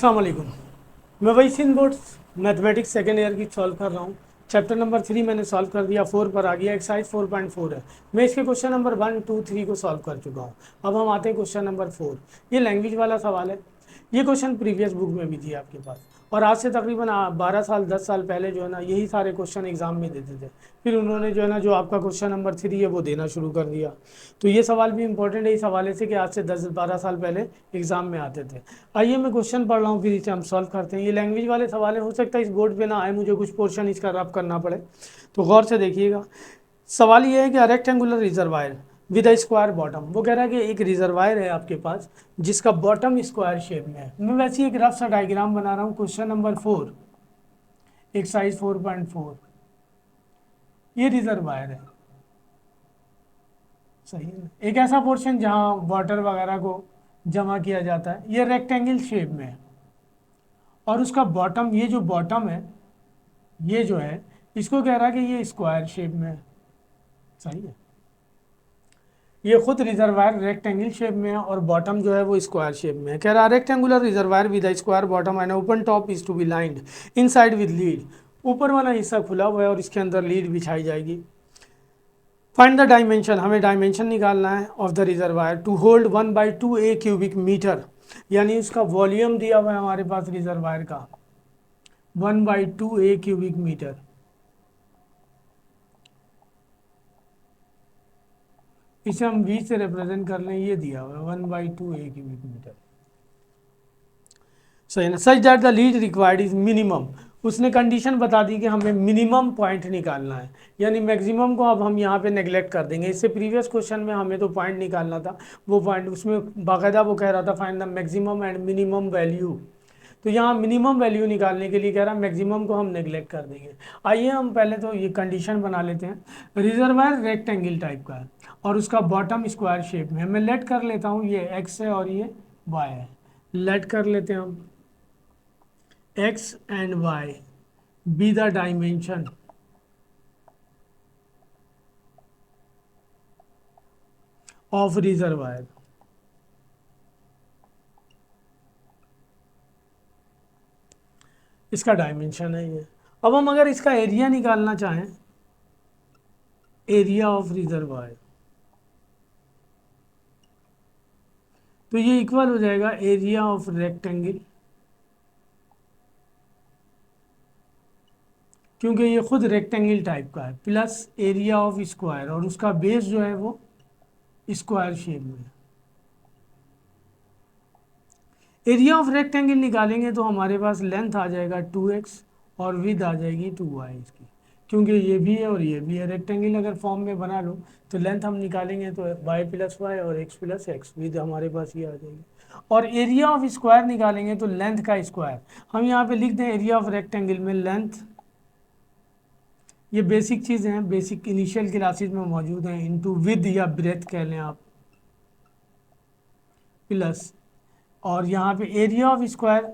अस्सलाम वालेकुम। मैं वही Sindh boards mathematics second year की सॉल्व कर रहा हूँ। चैप्टर नंबर 3 मैंने सॉल्व कर दिया, 4 पर आ गया, एक्सरसाइज 4.4 है। मैं इसके क्वेश्चन नंबर 1, 2, 3 को सॉल्व कर चुका हूँ। अब हम आते हैं क्वेश्चन नंबर 4। ये लैंग्वेज वाला सवाल है। ये क्वेश्चन प्रीवियस बुक में भी थी आपके पास, और आज से तकरीबन 12 साल 10 साल पहले जो है ना, यही सारे क्वेश्चन एग्जाम में देते थे। फिर उन्होंने जो है ना, जो आपका क्वेश्चन नंबर 3 है वो देना शुरू कर दिया। तो ये सवाल भी इंपॉर्टेंट है इस हवाले से कि आज से 10-12 साल पहले एग्जाम में आते थे। आइए मैं क्वेश्चन पढ़ रहा हूँ, फिर इसे हम सॉल्व करते हैं। ये लैंग्वेज वाले सवाल है, हो सकता है इस बोर्ड पे ना आए, मुझे कुछ पोर्शन इसका रब करना पड़े, तो गौर से देखिएगा। सवाल ये है कि rectangular reservoir with a square bottom. वो कह रहा है कि एक रिजर्वायर है आपके पास जिसका बॉटम स्क्वायर शेप में है। मैं वैसे ही एक रफ सा डायग्राम बना रहा हूँ। क्वेश्चन नंबर 4, एक्सरसाइज 4.4, ये रिजर्वायर है, सही है ना? एक ऐसा पोर्शन जहाँ वाटर वगैरह को जमा किया जाता है, ये रेक्टेंगल शेप में है। और उसका बॉटम, ये जो बॉटम है, ये जो है, इसको कह रहा है कि ये स्क्वायर शेप में है, सही है। ये खुद रिजर्वायर रेक्टेंगल शेप में है और बॉटम जो है वो स्क्वायर शेप में है। कह रहा है rectangular reservoir with square bottom and open top is to be lined inside with lead. ऊपर वाला हिस्सा खुला हुआ है और इसके अंदर लीड बिछाई जाएगी। फाइंड द डायमेंशन, हमें डायमेंशन निकालना है of the reservoir to hold 1/2 a cubic metre, यानी उसका वॉल्यूम दिया हुआ है हमारे पास रिजर्वायर का 1/2 ए क्यूबिक मीटर। इसे हम v से रिप्रेजेंट कर लें, ये दिया हुआ है 1/2 ए क्यूबिक मीटर, सही ना। Such that the lead required is minimum, उसने कंडीशन बता दी कि हमें मिनिमम पॉइंट निकालना है, यानी मैक्सिमम को अब हम यहाँ पे नेग्लेक्ट कर देंगे। इससे प्रीवियस क्वेश्चन में हमें तो पॉइंट निकालना था, वो पॉइंट उसमें बाकायदा वो कह रहा था find the maximum and minimum value. तो यहाँ मिनिमम वैल्यू निकालने के लिए कह रहा है मैक्सिमम को हम नेग्लेक्ट कर देंगे। आइए हम पहले तो ये कंडीशन बना लेते हैं। रिजर्वायर रेक्टेंगल टाइप का है और उसका बॉटम स्क्वायर शेप में है। मैं लेट कर लेता हूँ, ये एक्स है और ये वाई है। लेट कर लेते हैं हम x and y be the dimension of reservoir। इसका डायमेंशन है ये। अब हम अगर इसका एरिया निकालना चाहें, एरिया ऑफ रिजर्वायर, तो ये इक्वल हो जाएगा एरिया ऑफ रेक्टेंगल, क्योंकि ये खुद रेक्टेंगल टाइप का है, प्लस एरिया ऑफ स्क्वायर, और उसका बेस जो है वो स्क्वायर शेप में है। एरिया ऑफ रेक्टेंगल निकालेंगे तो हमारे पास लेंथ आ जाएगा 2x और विद आ जाएगी 2y इसकी, क्योंकि ये भी है और ये भी है। रेक्टेंगल अगर फॉर्म में बना लो तो लेंथ हम निकालेंगे तो y + y और x + x, विद हमारे पास ये आ जाएगी। और एरिया ऑफ स्क्वायर निकालेंगे तो लेंथ का स्क्वायर, हम यहाँ पे लिख दें एरिया ऑफ रेक्टेंगल में लेंथ, ये बेसिक चीज़ें हैं, बेसिक इनिशियल क्लासेज में मौजूद हैं, इनटू विद या ब्रेथ कह लें आप, प्लस, और यहाँ पे एरिया ऑफ स्क्वायर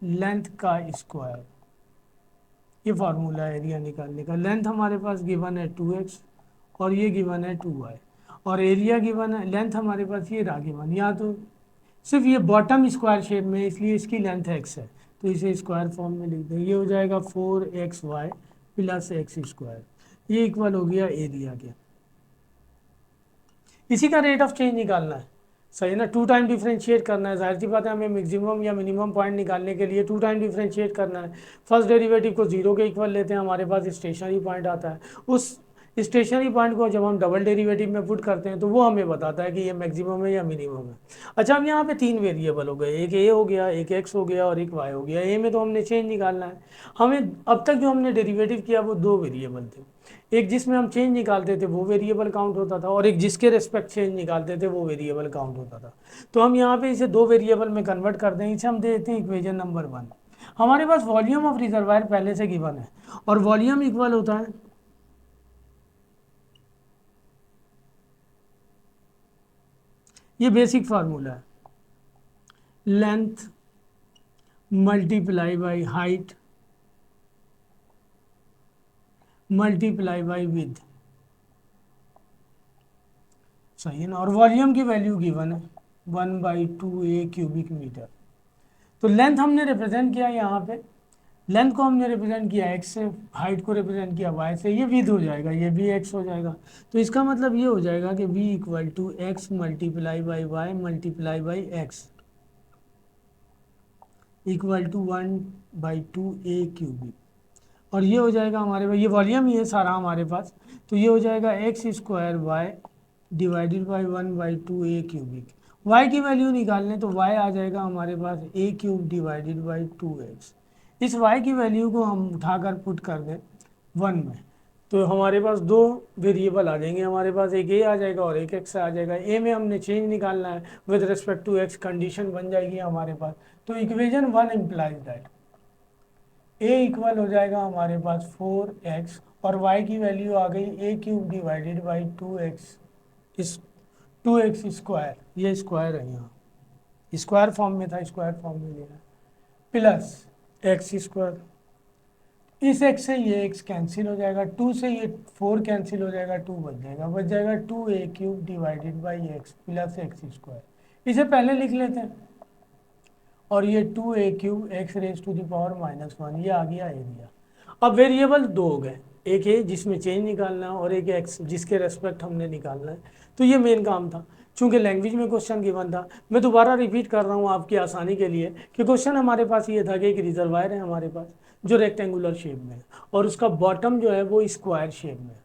लेंथ का स्क्वायर। ये फार्मूला है एरिया निकालने का। लेंथ हमारे पास गिवन है 2x और ये गिवन है 2y, और एरिया गिवन है, लेंथ हमारे पास ये रहा गिवन। यहाँ तो सिर्फ ये बॉटम स्क्वायर शेप में है, इसलिए इसकी लेंथ x है, तो इसे स्क्वायर फॉर्म में लिख दें। ये हो जाएगा 4xy + x², ये इक्वल हो गया एरिया के। इसी का रेट ऑफ चेंज निकालना है, सही ना। 2 टाइम डिफ्रेंशिएट करना है, जाहिर सी बात है हमें मैक्सिमम या मिनिमम पॉइंट निकालने के लिए 2 टाइम डिफ्रेंशिएट करना है। फर्स्ट डेरिवेटिव को 0 के इक्वल लेते हैं, हमारे पास स्टेशनरी पॉइंट आता है। उस स्टेशनरी पॉइंट को जब हम डबल डेरिवेटिव में पुट करते हैं तो वो हमें बताता है कि ये मैक्सिमम है या मिनिमम है। अच्छा, अब यहाँ पे 3 वेरिएबल हो गए, एक ए हो गया, एक एक्स हो गया और एक वाई हो गया। ए में तो हमने चेंज निकालना है। हमें अब तक जो हमने डेरिवेटिव किया वो 2 वेरिएबल थे, एक जिसमें हम चेंज निकालते थे वो वेरिएबल काउंट होता था, और एक जिसके रेस्पेक्ट चेंज निकालते थे वो वेरिएबल काउंट होता था। तो हम यहाँ पे इसे 2 वेरिएबल में कन्वर्ट कर दें। इसे हम दे देते हैं इक्वेशन नंबर 1। हमारे पास वॉल्यूम ऑफ रिजर्वायर पहले से गिवन है, और वॉल्यूम इक्वल होता है, ये बेसिक फार्मूला है, length multiply by height multiply by with, सही है ना। और वॉल्यूम की वैल्यू गिवन है 1/2 ए क्यूबिक मीटर। तो लेंथ हमने रिप्रेजेंट किया यहाँ पे, लेंथ को हमने रिप्रेजेंट किया x से, हाइट को रिप्रेजेंट किया y से, ये विद हो जाएगा, ये भी x हो जाएगा। तो इसका मतलब ये हो जाएगा कि v equal to X multiply by Y multiply by X equal to 1/2a³। और ये हो जाएगा हमारे पास, ये वॉल्यूम ही है सारा हमारे पास, तो ये हो जाएगा X square Y divided by 1/2a³। Y की वैल्यू निकालने तो वाई आ जाएगा हमारे पास a³ डिवाइडेड बाई 2x। इस y की वैल्यू को हम उठाकर पुट कर दें 1 में, तो हमारे पास दो वेरिएबल आ जाएंगे, हमारे पास एक a आ जाएगा और एक x आ जाएगा। a में हमने चेंज निकालना है with respect to x, condition बन जाएगी हमारे पास। तो equation 1 implies that a equal हो जाएगा हमारे पास 4x और y की वैल्यू आ गई a³ डिवाइडेड बाई 2x, इस 2x स्क्वायर, ये स्क्वायर है यहाँ, स्क्वायर फॉर्म में था, स्क्वायर फॉर्म में लिया है, प्लस एक्स स्क्वायर, इस x से ये x कैंसिल हो जाएगा, 2 से ये 4 कैंसिल हो जाएगा, 2 बच जाएगा 2a³ divided by X plus X square. इसे पहले लिख लेते हैं, और ये 2a³ X raise to the power -1, ये आ गया एरिया। अब वेरिएबल दो हो गए, एक है जिसमें चेंज निकालना है और एक एक्स जिसके रेस्पेक्ट हमने निकालना है। तो ये मेन काम था, चूंकि लैंग्वेज में क्वेश्चन गिवन था। मैं दोबारा रिपीट कर रहा हूँ आपकी आसानी के लिए कि क्वेश्चन हमारे पास ये था कि एक रिजर्वायर है हमारे पास जो रेक्टेंगुलर शेप में है और उसका बॉटम जो है वो स्क्वायर शेप में है,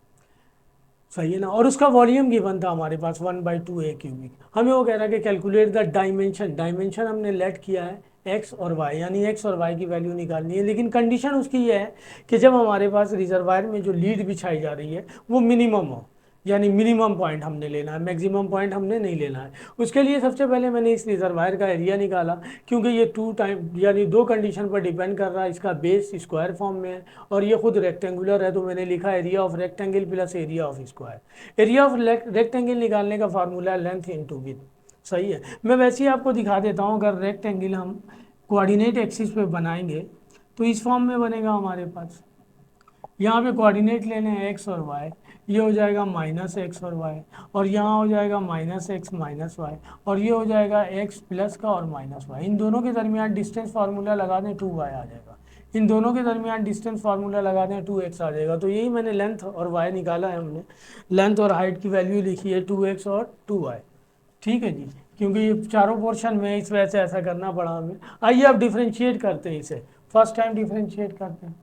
सही है ना, और उसका वॉल्यूम गिवन था हमारे पास 1/2a³। हमें वो कह रहा है कि कैलकुलेट द डायमेंशन, डायमेंशन हमने लेट किया है एक्स और वाई, यानी एक्स और वाई की वैल्यू निकालनी है, लेकिन कंडीशन उसकी ये है कि जब हमारे पास रिजर्वायर में जो लीड बिछाई जा रही है वो मिनिमम हो, यानी मिनिमम पॉइंट हमने लेना है, मैक्सिमम पॉइंट हमने नहीं लेना है। उसके लिए सबसे पहले मैंने इस रिजर्वायर का एरिया निकाला, क्योंकि ये 2 टाइम यानी 2 कंडीशन पर डिपेंड कर रहा है। इसका बेस स्क्वायर फॉर्म में है और ये खुद रेक्टेंगुलर है, तो मैंने लिखा area of rectangle plus area of square. Area of rectangle निकालने का फार्मूला है लेंथ इंटू विड्थ, सही है। मैं वैसे ही आपको दिखा देता हूँ, अगर रेक्टेंगल हम कोऑर्डिनेट एक्सिस पे बनाएंगे तो इस फॉर्म में बनेगा हमारे पास। यहाँ पे कोऑर्डिनेट लेने हैं एक्स और वाई, ये हो जाएगा -x और y, और यहाँ हो जाएगा -x -y, और ये हो जाएगा x प्लस का और -y। इन दोनों के दरमियान डिस्टेंस फार्मूला लगा दें 2y आ जाएगा, इन दोनों के दरमियान डिस्टेंस फार्मूला लगा दें 2x आ जाएगा। तो यही मैंने लेंथ और y निकाला है, हमने लेंथ और हाइट की वैल्यू लिखी है 2x और 2y, ठीक है जी, क्योंकि ये चारों पोर्शन में इस वजह से ऐसा करना पड़ा हमें। आइए अब डिफ्रेंशिएट करते हैं इसे, फर्स्ट टाइम डिफ्रेंशिएट करते हैं।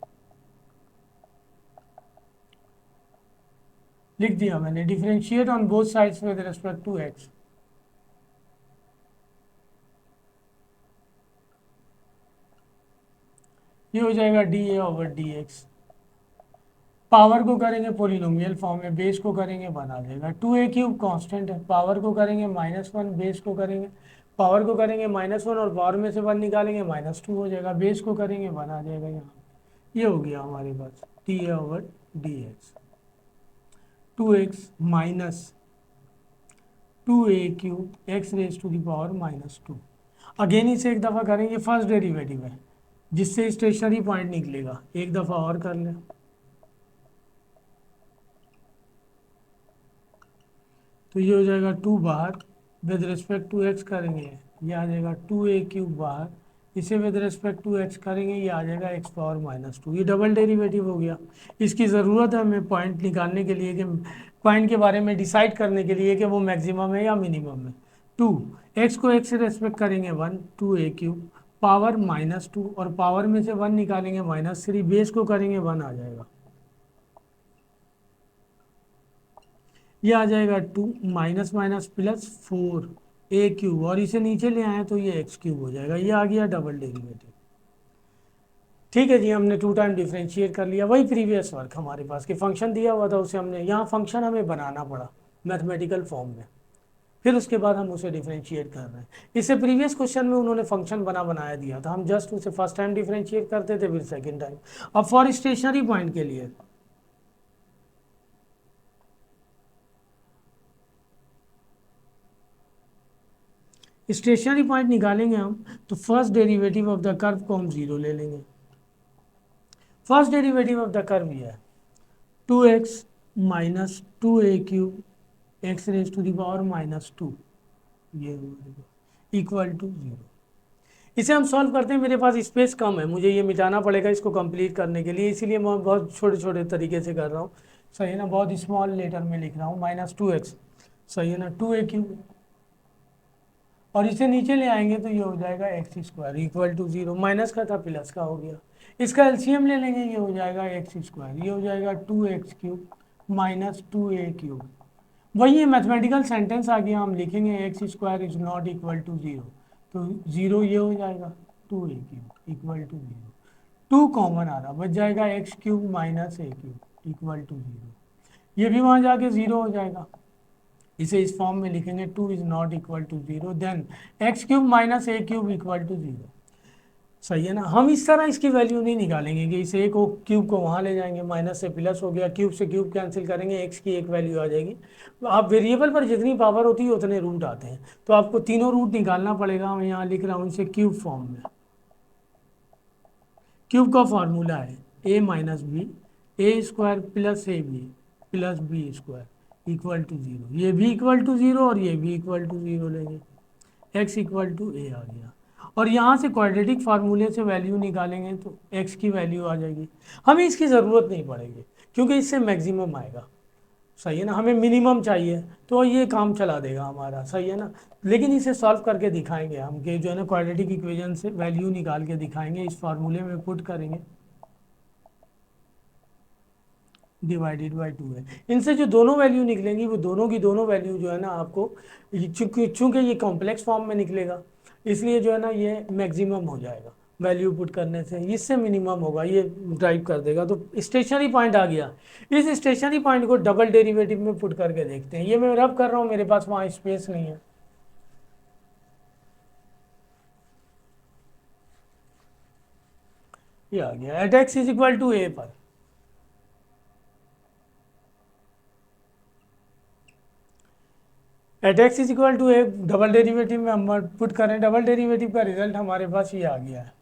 लिख दिया मैंने, differentiate on both sides with respect to X. ये हो जाएगा dA/dx। पावर को करेंगे पोलिनोमियल फॉर्म में, बेस को करेंगे 1 आ जाएगा। 2a³ कांस्टेंट है, पावर को करेंगे -1, बेस को करेंगे, पावर को करेंगे -1 और पावर में से 1 निकालेंगे -2 हो जाएगा, बेस को करेंगे 1 आ जाएगा यहाँ। ये हो गया हमारे पास dA/dx। 2x minus 2a³ X raise to the power -2। Again इसे एक दफ़ा करेंगे, फर्स्ट डेरिवेटिव है जिससे स्टेशनरी पॉइंट निकलेगा, एक दफ़ा और कर लें। तो ये हो जाएगा 2 बाहर, विद रिस्पेक्ट टू एक्स करेंगे ये आ जाएगा 2a³ बाहर, इसे विद रिस्पेक्ट टू एक्स करेंगे ये आ जाएगा x पावर -2। ये डबल डेरिवेटिव हो गया। इसकी ज़रूरत है हमें पॉइंट निकालने के लिए, कि पॉइंट के बारे में डिसाइड करने के लिए कि वो मैक्सिमम है या मिनिमम है। 2 x को x से रेस्पेक्ट करेंगे 1, 2a³ पावर -2 और पावर में से 1 निकालेंगे -3, बेस को करेंगे 1 आ जाएगा। ये आ जाएगा 2 माइनस माइनस प्लस 4a³ और इसे नीचे ले आए तो ये x³ हो जाएगा। ये आ गया डबल डेरिवेटिव। ठीक है जी, हमने 2 टाइम डिफ्रेंशिएट कर लिया। वही प्रीवियस वर्क हमारे पास कि फंक्शन दिया हुआ था उसे हमने, यहाँ फंक्शन हमें बनाना पड़ा मैथमेटिकल फॉर्म में, फिर उसके बाद हम उसे डिफ्रेंशिएट कर रहे हैं। इससे प्रीवियस क्वेश्चन में उन्होंने फंक्शन बनाया दिया था, हम जस्ट उसे फर्स्ट टाइम डिफ्रेंशिएट करते थे, फिर सेकेंड टाइम। अब फॉर स्टेशनरी पॉइंट के लिए स्टेशनरी पॉइंट निकालेंगे हम, तो first derivative of the curve को हम 0 ले लेंगे। First derivative of the curve ये है 2x minus 2a³ X raise to the power -2, ये इक्वल टू 0। इसे हम सॉल्व करते हैं, मेरे पास स्पेस कम है, मुझे ये मिटाना पड़ेगा इसको कंप्लीट करने के लिए, इसीलिए मैं बहुत छोटे छोटे तरीके से कर रहा हूँ। सही है ना, बहुत स्मॉल लेटर में लिख रहा हूँ, -2x, सही है ना, 2a³ और इसे नीचे ले आएंगे तो ये हो जाएगा x² इक्वल टू 0, माइनस का था प्लस का हो गया। इसका एलसीएम ले लेंगे, ये हो जाएगा x², ये हो जाएगा 2x³ -2a³। वही है मैथमेटिकल सेंटेंस आ गया, हम लिखेंगे x² is not equal to 0, तो 0 ये हो जाएगा, 2a³ इक्वल टू 0, 2 कॉमन आ रहा, बच जाएगा x³ -a³ इक्वल टू 0, ये भी वहाँ जाके 0 हो जाएगा। इसे इस फॉर्म में लिखेंगे 2 is not equal to 0, then x³ -a³ equal to 0। सही है ना, हम इस तरह इसकी वैल्यू नहीं निकालेंगे कि इस ए को क्यूब को वहाँ ले जाएंगे, माइनस से प्लस हो गया, क्यूब से क्यूब कैंसिल करेंगे, एक्स की एक वैल्यू आ जाएगी। आप वेरिएबल पर जितनी पावर होती है उतने रूट आते हैं, तो आपको तीनों रूट निकालना पड़ेगा। मैं यहाँ लिख रहा हूँ इसे क्यूब फॉर्म में। क्यूब का फॉर्मूला है a minus B, a² plus A B plus b² equal to 0, ये भी इक्वल टू 0 और ये भी इक्वल टू 0 लेंगे, x इक्वल टू a आ गया। और यहाँ से क्वाड्रेटिक फार्मूले से वैल्यू निकालेंगे तो x की वैल्यू आ जाएगी। हमें इसकी ज़रूरत नहीं पड़ेगी क्योंकि इससे मैक्सिमम आएगा। सही है ना, हमें मिनिमम चाहिए तो ये काम चला देगा हमारा। सही है ना, लेकिन इसे सॉल्व करके दिखाएंगे हम कि जो है ना क्वाड्रेटिक इक्वेशन से वैल्यू निकाल के दिखाएंगे, इस फार्मूले में पुट करेंगे, डिवाइडेड बाई 2 है। इनसे जो दोनों वैल्यू निकलेंगी वो दोनों की दोनों वैल्यू जो है ना आपको, चूंकि ये कॉम्प्लेक्स फॉर्म में निकलेगा इसलिए जो है ना ये मैक्सिमम हो जाएगा वैल्यू पुट करने से, इससे मिनिमम होगा, ये ड्राइव कर देगा। तो स्टेशनरी पॉइंट आ गया, इस स्टेशनरी पॉइंट को डबल डेरिवेटिव में पुट करके देखते हैं। ये मैं रब कर रहा हूँ, मेरे पास वहाँ स्पेस नहीं है। ये आ गया at x is equal to a पर, at x is equal to a double derivative में हम पुट करें, डबल डेरिवेटिव का रिजल्ट हमारे पास ये आ गया है,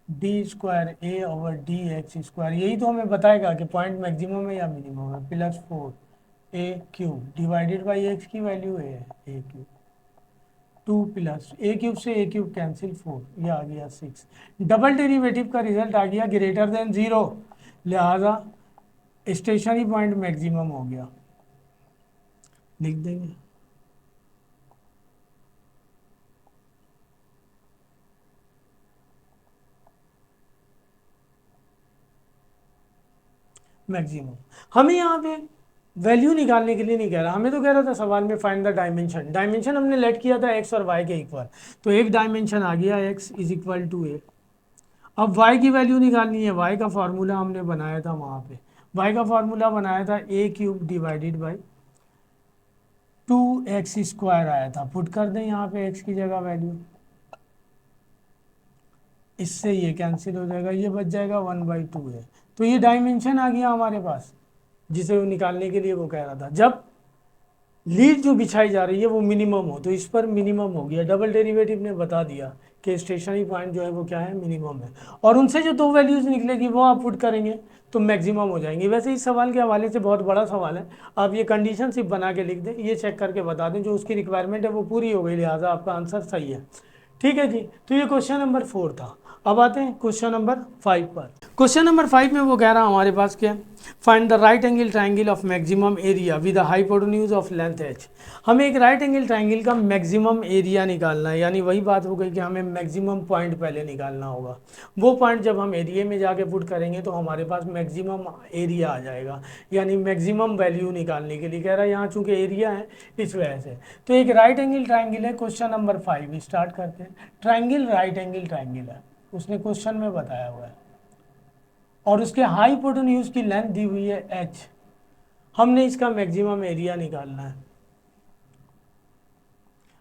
d² a/dx², यही तो हमें बताएगा कि पॉइंट मैक्सिमम है या मिनिमम है, +4a³ डिवाइडेड बाई एक्स की वैल्यू है a³, 2 प्लस a³ से a³ कैंसिल 4, ये आ गया 6। डबल डेरिवेटिव का रिजल्ट आ गया ग्रेटर देन 0, लिहाजा स्टेशनरी पॉइंट मैक्सिमम हो गया, लिख देंगे। मैक्सिमम हमें यहाँ पे वैल्यू निकालने के लिए नहीं कह रहा, हमें तो कह रहा था सवाल में फाइंड द डायमेंशन। डायमेंशन हमने लेट किया था एक्स और वाई के इक्वल, तो एक डायमेंशन आ गया एक्स इज इक्वल टू ए। अब वाई की वैल्यू निकालनी है, वाई का फार्मूला हमने बनाया था वहाँ पे, वाई का फार्मूला बनाया था a³ डिवाइडेड बाई 2x² आया था, पुट कर दें यहाँ पे x की जगह वैल्यू, इससे ये कैंसिल हो जाएगा, ये बच जाएगा 1/2 है। तो ये डायमेंशन आ गया हमारे पास जिसे वो निकालने के लिए वो कह रहा था। जब लीड जो बिछाई जा रही है वो मिनिमम हो तो इस पर मिनिमम हो गया, डबल डेरिवेटिव ने बता दिया कि स्टेशनरी पॉइंट जो है वो क्या है, मिनिमम है। और उनसे जो दो वैल्यूज निकलेगी वो आप पुट करेंगे तो मैक्सिमम हो जाएंगे। वैसे इस सवाल के हवाले से बहुत बड़ा सवाल है, आप ये कंडीशन सिर्फ बना के लिख दें, ये चेक करके बता दें जो उसकी रिक्वायरमेंट है वो पूरी हो गई, लिहाजा आपका आंसर सही है। ठीक है जी, तो ये क्वेश्चन नंबर 4 था। अब आते हैं क्वेश्चन नंबर 5 पर। क्वेश्चन नंबर 5 में वो कह रहा है हमारे पास क्या, find the right angle triangle of maximum area with the hypotenuse of length h। हमें एक राइट एंगल ट्राइंगल का मैक्सिमम एरिया निकालना है, यानी वही बात हो गई कि हमें मैक्सिमम पॉइंट पहले निकालना होगा। वो पॉइंट जब हम एरिया में जाके पुट करेंगे तो हमारे पास मैक्सिमम एरिया आ जाएगा, यानी मैक्सिमम वैल्यू निकालने के लिए कह रहा है, यहाँ चूंकि एरिया है इस वजह से। तो एक राइट एंगल ट्राइंगल है, क्वेश्चन नंबर 5 स्टार्ट करते हैं। ट्राइंगल राइट एंगल ट्राइंगल है, उसने क्वेश्चन में बताया हुआ है, और उसके हाइपोटेन्यूज की लेंथ दी हुई है h। हमने इसका मैक्सिमम एरिया निकालना है।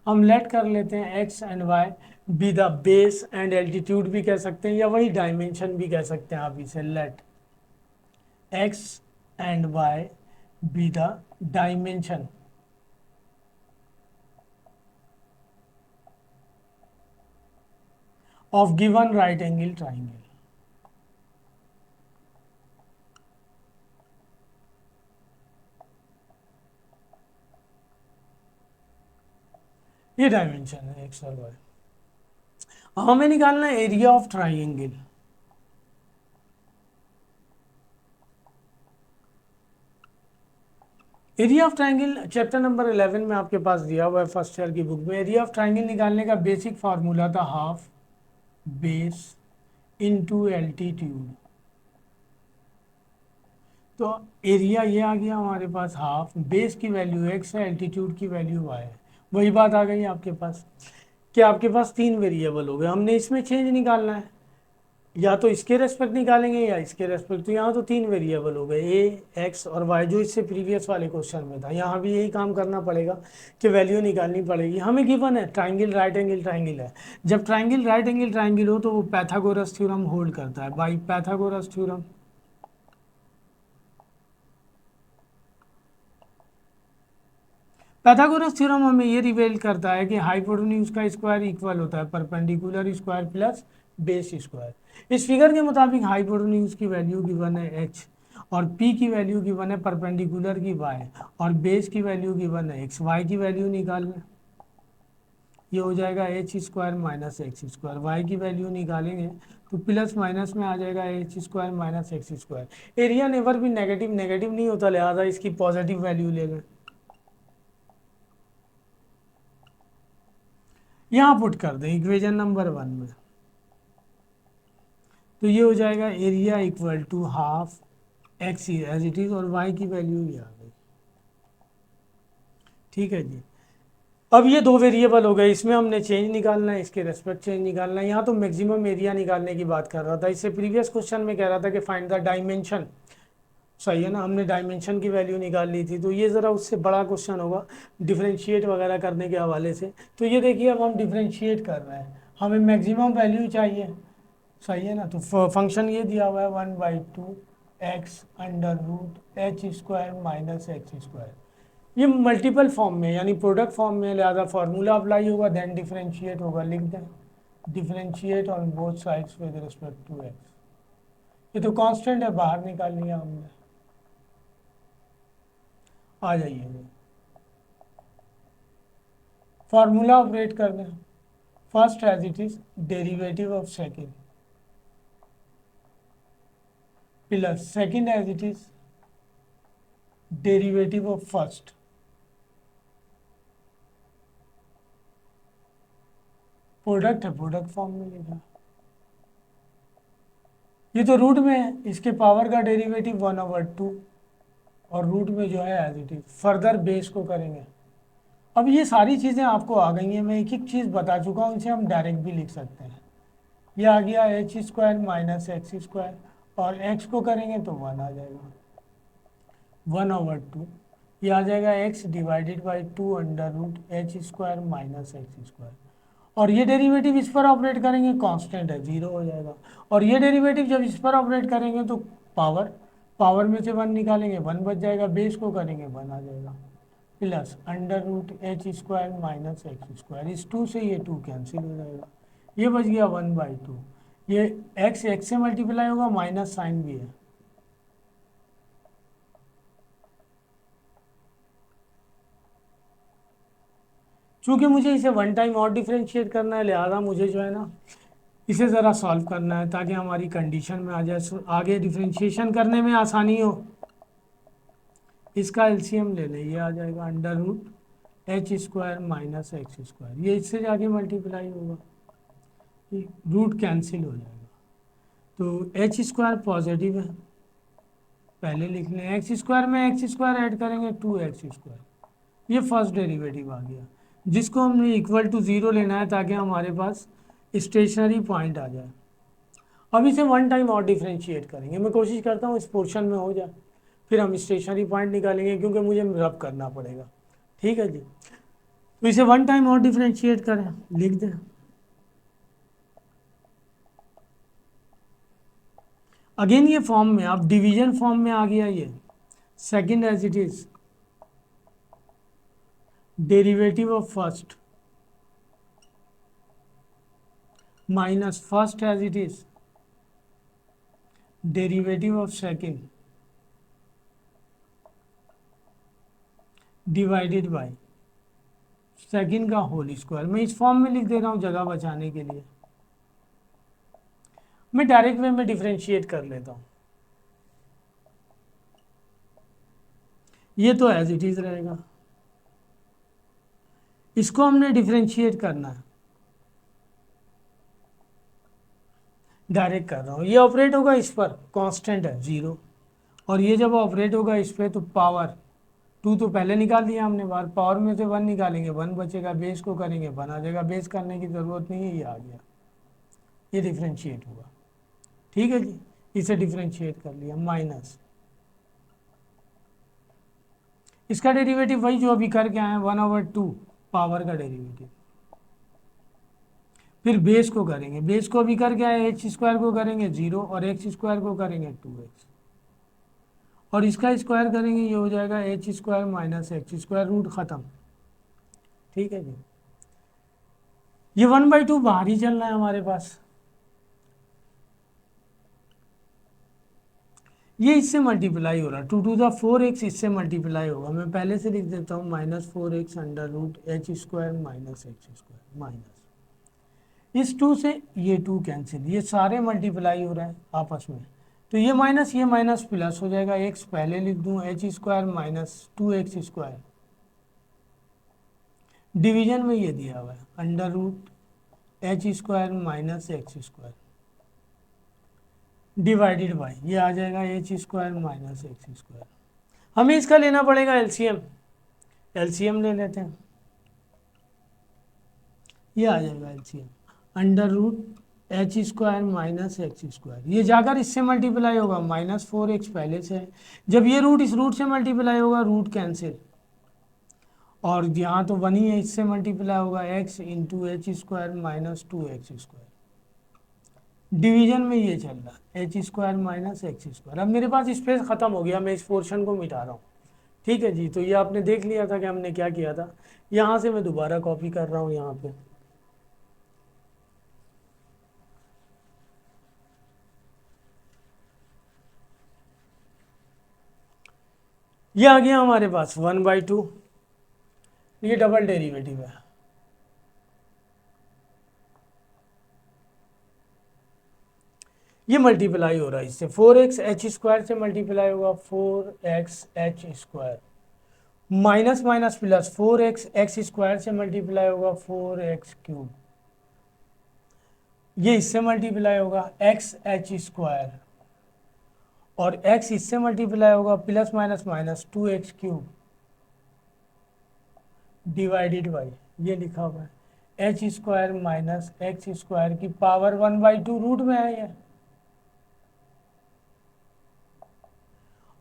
हम लेट कर लेते हैं x and y be the base and altitude भी कह सकते हैं या वही डायमेंशन भी कह सकते हैं आप इसे। Let x and y be the dimension of given right angle triangle. ये डायमेंशन है x और y। हमें निकालना है area of triangle. Area of triangle chapter number 11 में आपके पास दिया हुआ है फर्स्ट ईयर की बुक में। एरिया ऑफ ट्राइंगल निकालने का बेसिक फार्मूला था हाफ बेस इनटू एल्टीट्यूड। तो एरिया ये आ गया हमारे पास, हाफ बेस की वैल्यू एक्स है, एल्टीट्यूड की वैल्यू वाई है। वही बात आ गई आपके पास कि आपके पास तीन वेरिएबल हो गए, हमने इसमें चेंज निकालना है, या तो इसके रेस्पेक्ट निकालेंगे या इसके रेस्पेक्ट। तो यहाँ तो तीन वेरिएबल हो गए ए एक्स और वाई, जो इससे प्रीवियस वाले क्वेश्चन में था। यहाँ भी यही काम करना पड़ेगा कि वैल्यू निकालनी पड़ेगी। हमें गिवन है ट्राइंगल राइट एंगल ट्राइंगल है। जब ट्राइंगल राइट एंगल ट्राइंगल हो तो वो पैथागोरस थ्योरम होल्ड करता है। By Pythagoras theorem, Pythagoras theorem हमें ये रिवेल करता है कि हाइपोटेन्यूज का स्क्वायर इक्वल होता है perpendicular square plus base square. इस फिगर के मुताबिक हाइपोटेन्यूज की वैल्यू गिवन है एच, और पी की वैल्यू गिवन है परपेंडिकुलर की वाई, और बेस की वैल्यू गिवन है एक्स। वाई की वैल्यू निकालना, ये हो जाएगा H square minus X square. Y की वैल्यू निकालेंगे तो प्लस माइनस में आ जाएगा H square minus X square. Area never भी नेगेटिव नेगेटिव नहीं होता, लिहाजा इसकी पॉजिटिव वैल्यू ले लें। यहाँ पुट कर दें इक्वेशन नंबर 1 में, तो ये हो जाएगा area equal to half X as it is, और वाई की वैल्यू भी आ गई। ठीक है जी। अब ये दो वेरिएबल हो गए, इसमें हमने चेंज निकालना है, इसके रेस्पेक्ट चेंज निकालना है। यहाँ तो मैक्सिमम एरिया निकालने की बात कर रहा था। इससे प्रीवियस क्वेश्चन में कह रहा था कि फाइंड द डायमेंशन। सही है ना, हमने डायमेंशन की वैल्यू निकाल ली थी। तो ये ज़रा उससे बड़ा क्वेश्चन होगा डिफ्रेंशिएट वगैरह करने के हवाले से। तो ये देखिए अब हम डिफ्रेंशिएट कर रहे हैं, हमें मैक्सिमम वैल्यू चाहिए। सही है ना, तो फंक्शन ये दिया हुआ है 1/2 X under root H square minus X square. ये मल्टीपल फॉर्म में यानी प्रोडक्ट फॉर्म में, लिहाजा फार्मूला अप्लाई होगा देन डिफरेंशिएट होगा। लिख दें differentiate on both sides with respect to X. ये तो कांस्टेंट है, बाहर निकाल लिया हमने। आ जाइए फार्मूला ऑपरेट कर दें। First as it is derivative of second plus second as it is derivative of first. Product है, प्रोडक्ट फॉर्म में लिखा। ये तो रूट में है, इसके पावर का डेरिवेटिव 1/2, और रूट में जो है as it is. Further base को करेंगे। अब ये सारी चीज़ें आपको आ गई हैं, मैं एक एक चीज़ बता चुका हूँ, इनसे हम डायरेक्ट भी लिख सकते हैं। ये आ गया H square minus X square, और एक्स को करेंगे तो 1 आ जाएगा 1/2। ये आ जाएगा X divided by 2 under root H square minus X square. और ये डेरिवेटिव इस पर ऑपरेट करेंगे, कांस्टेंट है, 0 हो जाएगा। और ये डेरिवेटिव जब इस पर ऑपरेट करेंगे तो पावर, पावर में से 1 निकालेंगे 1 बच जाएगा, बेस को करेंगे 1 आ जाएगा, plus under root H square minus X square. इस 2 से ये 2 कैंसिल हो जाएगा, ये बच गया 1/2। ये एक्स एक्स से मल्टीप्लाई होगा, माइनस साइन भी है। चूंकि मुझे इसे वन टाइम और डिफ्रेंशिएट करना है, लिहाजा मुझे जो है ना इसे ज़रा सॉल्व करना है ताकि हमारी कंडीशन में आ जाए, आगे डिफ्रेंशिएशन करने में आसानी हो। इसका एलसीएम ले लें, ये आ जाएगा under root H square minus X square. ये इससे जाके मल्टीप्लाई होगा, रूट कैंसिल हो जाएगा। तो एच स्क्वायर पॉजिटिव है, पहले लिख लें। एक्स स्क्वायर में एक्स स्क्वायर ऐड करेंगे 2x स्क्वायर। ये फर्स्ट डेरिवेटिव आ गया, जिसको हमने इक्वल टू 0 लेना है ताकि हमारे पास स्टेशनरी पॉइंट आ जाए। अब इसे वन टाइम और डिफ्रेंशिएट करेंगे, मैं कोशिश करता हूँ इस पोर्शन में हो जाए, फिर हम स्टेशनरी पॉइंट निकालेंगे क्योंकि मुझे रब करना पड़ेगा। ठीक है जी, तो इसे वन टाइम और डिफ्रेंशिएट करें, लिख दें। अगेन ये फॉर्म में, अब डिवीजन फॉर्म में आ गया। ये second as it is derivative of first minus first as it is derivative of second divided by second का होल स्क्वायर। मैं इस फॉर्म में लिख दे रहा हूँ जगह बचाने के लिए। मैं डायरेक्ट वे में डिफ्रेंशिएट कर लेता हूँ। ये तो एज इट इज रहेगा, इसको हमने डिफ्रेंशिएट करना है। डायरेक्ट कर रहा हूँ, ये ऑपरेट होगा इस पर, कांस्टेंट है 0, और ये जब ऑपरेट होगा इस पर तो पावर 2 तो पहले निकाल दिया हमने बाहर, पावर में से 1 निकालेंगे 1 बचेगा, बेस को करेंगे 1 आ जाएगा, बेस करने की ज़रूरत नहीं है, ये आ गया, ये डिफ्रेंशिएट हुआ। ठीक है जी, इसे डिफ्रेंशिएट कर लिया, माइनस इसका डेरिवेटिव वही जो अभी करके आए हैं 1/2 पावर का डेरिवेटिव, फिर बेस को करेंगे, बेस को अभी करके आए एच स्क्वायर को करेंगे 0 और एक्स स्क्वायर को करेंगे 2x, और इसका स्क्वायर करेंगे ये हो जाएगा H square minus X square, root खत्म। ठीक है जी, ये 1/2 बाहर ही चल रहा है हमारे पास, ये इससे मल्टीप्लाई हो रहा है, 2⁴x इससे मल्टीप्लाई होगा, मैं पहले से लिख देता हूँ -4x under root H square minus X square, minus इस 2 से ये 2 कैंसिल, ये सारे मल्टीप्लाई हो रहे हैं आपस में, तो ये माइनस प्लस हो जाएगा, x पहले लिख दूँ H square minus 2x square, division में ये दिया हुआ है under root H square minus X square divided by, ये आ जाएगा H square minus X square. हमें इसका लेना पड़ेगा एलसीएम, एलसीएम ले लेते हैं, ये आ जाएगा LCM under root H square minus X square, ये जाकर इससे मल्टीप्लाई होगा -4x पहले से है, जब ये रूट इस रूट से मल्टीप्लाई होगा रूट कैंसिल, और यहाँ तो 1 ही है, इससे मल्टीप्लाई होगा x into H square minus 2x square, division में ये चल रहा है H square minus X square. अब मेरे पास स्पेस खत्म हो गया, मैं इस पोर्शन को मिटा रहा हूँ। ठीक है जी, तो ये आपने देख लिया था कि हमने क्या किया था, यहाँ से मैं दोबारा कॉपी कर रहा हूँ यहाँ पे, ये आ गया हमारे पास 1/2, ये डबल डेरिवेटिव है, ये मल्टीप्लाई हो रहा है इससे, 4x एच स्क्वायर से मल्टीप्लाई होगा 4x H square, minus minus plus 4x x square से मल्टीप्लाई होगा 4x क्यूब, ये इससे मल्टीप्लाई होगा x एच स्क्वायर, और x इससे मल्टीप्लाई होगा plus minus minus 2x cube divided by, ये लिखा हुआ है H square minus X square की पावर 1/2 रूट में है ये,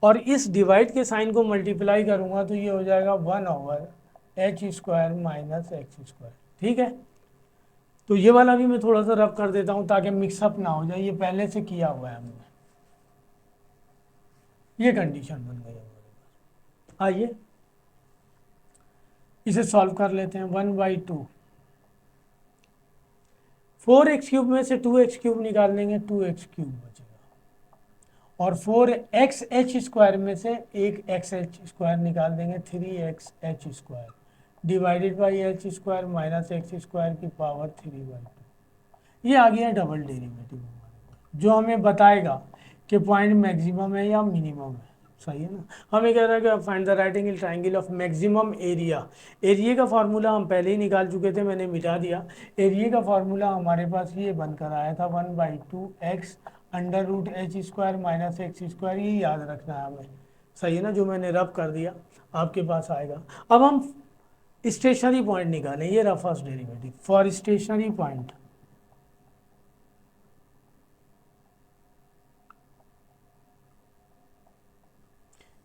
और इस डिवाइड के साइन को मल्टीप्लाई करूंगा तो ये हो जाएगा 1/एच स्क्वायर माइनस एक्स स्क्वायर। ठीक है, तो ये वाला भी मैं थोड़ा सा रब कर देता हूँ ताकि मिक्सअप ना हो जाए, ये पहले से किया हुआ है हमने, ये कंडीशन बन गई हमारे पास। आइए इसे सॉल्व कर लेते हैं, 1/2, 4x क्यूब में से 2x क्यूब निकाल लेंगे, 2x क्यूब बचेगा, और 4x एच स्क्वायर में से एक एक्स एच स्क्वायर निकाल देंगे, 3x H square divided by H square minus X square की पावर 3/2, ये आ गया डबल डेरिवेटिव हमारे पास, जो हमें बताएगा कि पॉइंट मैक्सिमम है या मिनिमम है। सही है ना, हमें कह रहा है कि find the right angle triangle of maximum area, area का फार्मूला हम पहले ही निकाल चुके थे, मैंने मिटा दिया, एरिया का फार्मूला हमारे पास ये बनकर आया था 1/2 X under root H square minus X square, ये याद रखना है हमें। सही है ना, जो मैंने रफ कर दिया आपके पास आएगा। अब हम स्टेशनरी पॉइंट निकालें, ये रहा first derivative for stationary point,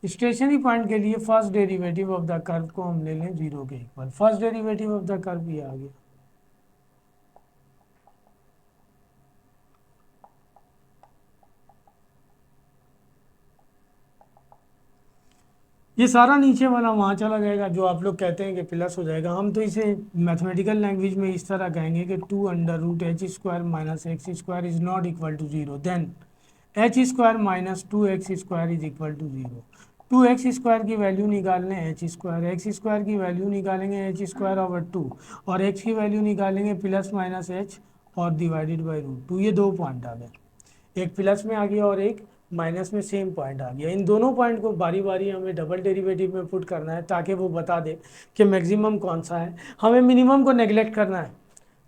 stationery point के लिए first derivative of the curve को हम ले लें 0 के equal, first derivative of the curve ये आ गया, ये सारा नीचे वाला वहाँ चला जाएगा, जो आप लोग कहते हैं कि प्लस हो जाएगा, हम तो इसे मैथमेटिकल लैंग्वेज में इस तरह कहेंगे कि 2 under root H square minus X square is not equal to 0, then H square minus 2x square is equal to 0। 2x square की वैल्यू निकालने एच स्क्वायर, एक्स स्क्वायर की वैल्यू निकालेंगे एच स्क्वायर ओवर 2, और x की value निकालेंगे plus minus H और divided by root 2, ये 2 point आ गए। एक प्लस में आ गया और एक माइनस में सेम पॉइंट आ गया। इन दोनों पॉइंट को बारी बारी हमें डबल डेरिवेटिव में पुट करना है ताकि वो बता दे कि मैक्सिमम कौन सा है, हमें मिनिमम को नेग्लेक्ट करना है।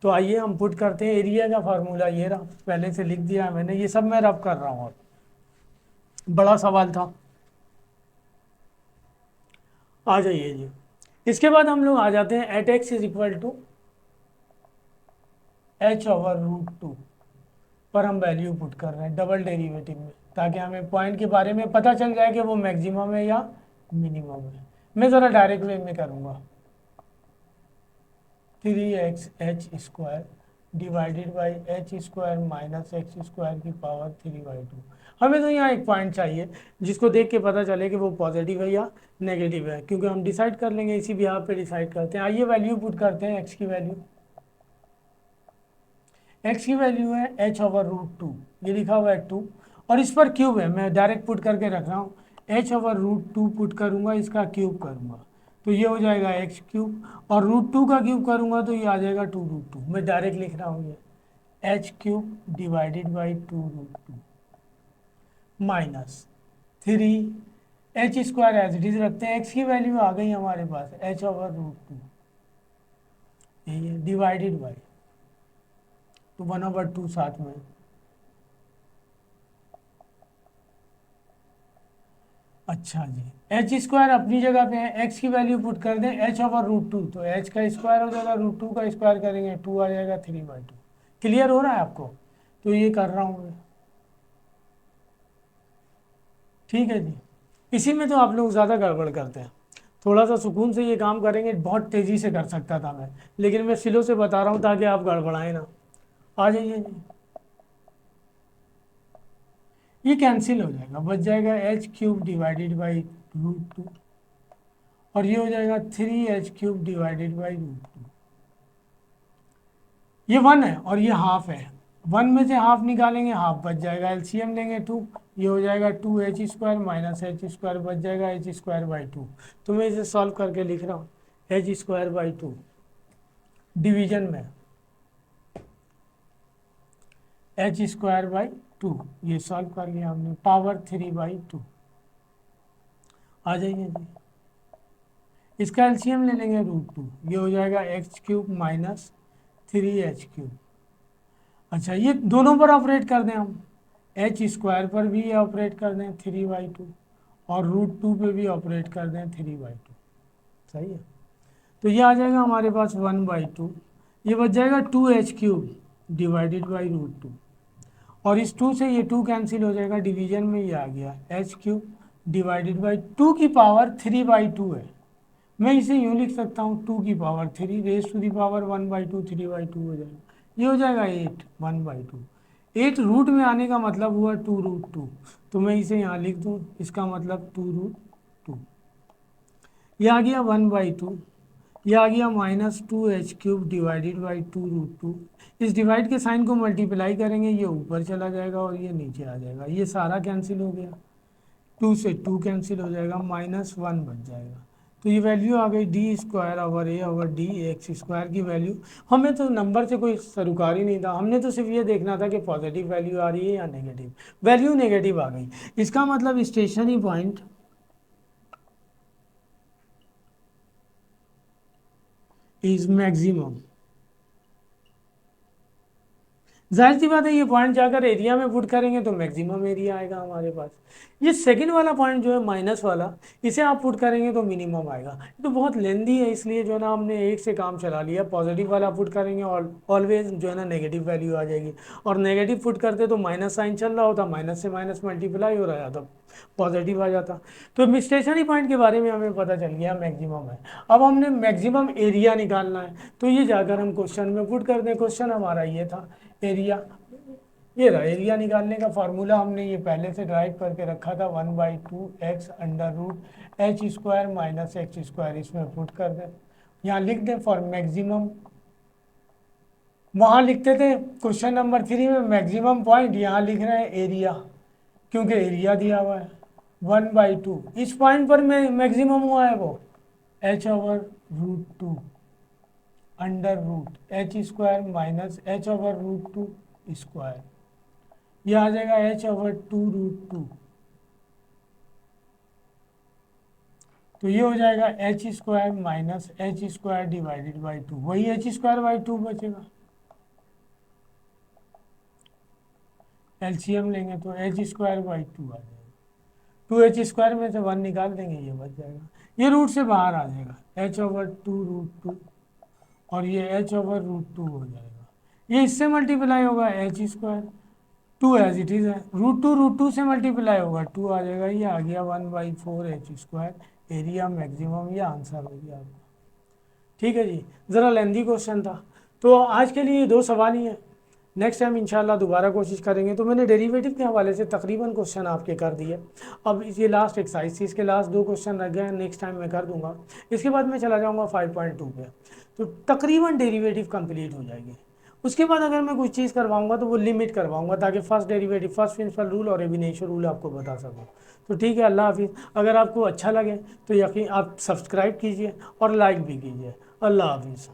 तो आइए हम पुट करते हैं। एरिया का फार्मूला ये रहा, पहले से लिख दिया मैंने, ये सब मैं रब कर रहा हूँ। बड़ा सवाल था, आ जाइए जी। इसके बाद हम लोग आ जाते हैं at x is equal to h/√2 पर हम वैल्यू पुट कर रहे हैं डबल डेरिवेटिव में, ताकि हमें पॉइंट के बारे में पता चल जाए कि वो मैक्सिमम है या मिनिमम है। मैं ज़रा डायरेक्ट वे में करूँगा। 3x(h² divided by h² minus x² की पावर 3/2। हमें तो यहाँ एक पॉइंट चाहिए जिसको देख के पता चले कि वो पॉजिटिव है या नेगेटिव है, क्योंकि हम डिसाइड कर लेंगे, इसी बिहार पे डिसाइड करते हैं। आइए वैल्यू पुट करते हैं। x की वैल्यू, x की वैल्यू है h/√2, ये लिखा हुआ है 2, और इस पर क्यूब है, मैं डायरेक्ट पुट करके रख रहा हूँ। h/√2 पुट करूँगा, इसका क्यूब करूँगा तो ये हो जाएगा x³ और √2 का क्यूब करूँगा तो ये आ जाएगा 2√2। मैं डायरेक्ट लिख रहा हूँ ये h³ divided by 2√2 minus 3h² as it is रखते हैं। x की वैल्यू आ गई हमारे पास h/√2, यही है, डिवाइडेड बाई तो 1/2 साथ में। अच्छा जी, h² अपनी जगह पे है, x की वैल्यू पुट कर दें h/√2 तो h का स्क्वायर हो जाएगा, √2 का स्क्वायर करेंगे 2 आ जाएगा 3/2। क्लियर हो रहा है आपको? तो ये कर रहा हूँ मैं, ठीक है जी। इसी में तो आप लोग ज़्यादा गड़बड़ करते हैं, थोड़ा सा सुकून से ये काम करेंगे बहुत तेज़ी से कर सकता था मैं, लेकिन मैं स्लो से बता रहा हूँ ताकि आप गड़बड़ाएं ना। आ जाइए जी, ये कैंसिल हो जाएगा, बच जाएगा h³ डिवाइडेड बाई √2 और ये हो जाएगा 3h³ डिवाइडेड बाई √2। ये 1 है और ये हाफ है, 1 में से हाफ निकालेंगे, हाफ बच जाएगा, एलसीएम लेंगे 2, ये हो जाएगा 2h² माइनस h², बच जाएगा h²/2। तो मैं इसे सॉल्व करके लिख रहा हूँ h²/2 डिवीजन में h²/2, ये सॉल्व कर लिया हमने, पावर 3/2। आ जाइए जी, इसका एलसीएम ले लेंगे √2, ये हो जाएगा x³ माइनस 3h³। अच्छा, ये दोनों पर ऑपरेट कर दें हम, h² पर भी ऑपरेट कर दें 3/2 और √2 पे भी ऑपरेट कर दें 3/2। सही है, तो ये आ जाएगा हमारे पास 1/2, ये बच जाएगा 2h³ डिवाइडेड बाई √2 और इस 2 से ये 2 कैंसिल हो जाएगा, डिवीजन में ये आ गया h³ डिवाइडेड बाई 2 की पावर 3/2 है। मैं इसे यूँ लिख सकता हूँ 2 की power 3 raise to the power 1/2 3/2 हो जाएगा, ये हो जाएगा 8 1/2। 8 रूट में आने का मतलब हुआ 2√2, तो मैं इसे यहाँ लिख दूँ, इसका मतलब 2√2। ये आ गया 1/2, ये आ गया -2h³ डिवाइडेड बाई 2√2। इस डिवाइड के साइन को मल्टीप्लाई करेंगे, ये ऊपर चला जाएगा और ये नीचे आ जाएगा, ये सारा कैंसिल हो गया, 2 से 2 कैंसिल हो जाएगा, -1 बच जाएगा। तो ये वैल्यू आ गई d²/a/d(x²) की वैल्यू। हमें तो नंबर से कोई सरोकार ही नहीं था, हमने तो सिर्फ ये देखना था कि पॉजिटिव वैल्यू आ रही है या नेगेटिव। वैल्यू नेगेटिव आ गई, इसका मतलब स्टेशनरी पॉइंट इज मैक्सिमम। जाहिर सी बात है, ये पॉइंट जाकर एरिया में पुट करेंगे तो मैक्सिमम एरिया आएगा हमारे पास। ये सेकंड वाला पॉइंट जो है माइनस वाला, इसे आप पुट करेंगे तो मिनिमम आएगा। ये तो बहुत लेंदी है, इसलिए जो है ना हमने एक से काम चला लिया। पॉजिटिव वाला पुट करेंगे और ऑलवेज जो है ना नेगेटिव वैल्यू आ जाएगी, और नेगेटिव पुट करते तो माइनस साइन चल रहा होता, माइनस से माइनस मल्टीप्लाई हो रहा था, पॉजिटिव आ जाता। तो स्टेशनरी पॉइंट के बारे में हमें पता चल गया मैक्सिमम है। अब हमने मैक्सिमम एरिया निकालना है, तो ये जाकर हम क्वेश्चन में पुट कर दें। क्वेश्चन हमारा ये था एरिया, ये रहा एरिया निकालने का फार्मूला, हमने ये पहले से ड्राइव करके रखा था 1/2x√h² माइनस x², इसमें पुट कर दें, यहाँ लिख दें फॉर मैक्सिमम। वहाँ लिखते थे क्वेश्चन नंबर 3 में मैक्सिमम पॉइंट, यहाँ लिख रहे हैं एरिया, क्योंकि एरिया दिया हुआ है 1/2। इस पॉइंट पर मैक्सिमम हुआ है वो h/√2 under root h² minus h/√2 square, ये आ जाएगा h/2√2, तो ये हो जाएगा h² minus h² divided by 2, वही h²/2 बचेगा। एलसीएम लेंगे तो h²/2 आ जाएगा, 2h² में से 1 निकाल देंगे, ये बच जाएगा, ये रूट से बाहर आ जाएगा, h/2√2 और ये h/√2 हो जाएगा, ये इससे मल्टीप्लाई होगा h², 2 एज इट इज़ है, √2 से मल्टीप्लाई होगा 2 आ जाएगा, ये आ गया 1/4 h², एरिया मैक्सिमम, ये आंसर हो गया आपका। ठीक है जी, ज़रा लेंदी क्वेश्चन था, तो आज के लिए 2 सवाल ही हैं, नेक्स्ट टाइम इंशाल्लाह दोबारा कोशिश करेंगे। तो मैंने डेरिवेटिव के हवाले से तकरीबन क्वेश्चन आपके कर दिए, अब ये लास्ट एक्सरसाइज थी, इसके लास्ट 2 क्वेश्चन रह गए हैं, नेक्स्ट टाइम मैं कर दूंगा, इसके बाद मैं चला जाऊंगा 5.2 पे, तो तकरीबन डेरिवेटिव कंप्लीट हो जाएगी। उसके बाद अगर मैं कुछ चीज़ करवाऊंगा तो वो लिमिट करवाऊंगा, ताकि first derivative, first principle rule और एबिनेशन रूल आपको बता सकूँ। तो ठीक है, अल्लाह हाफिज़। अगर आपको अच्छा लगे तो यकीन आप सब्सक्राइब कीजिए और लाइक भी कीजिए। अल्लाह हाफिज़।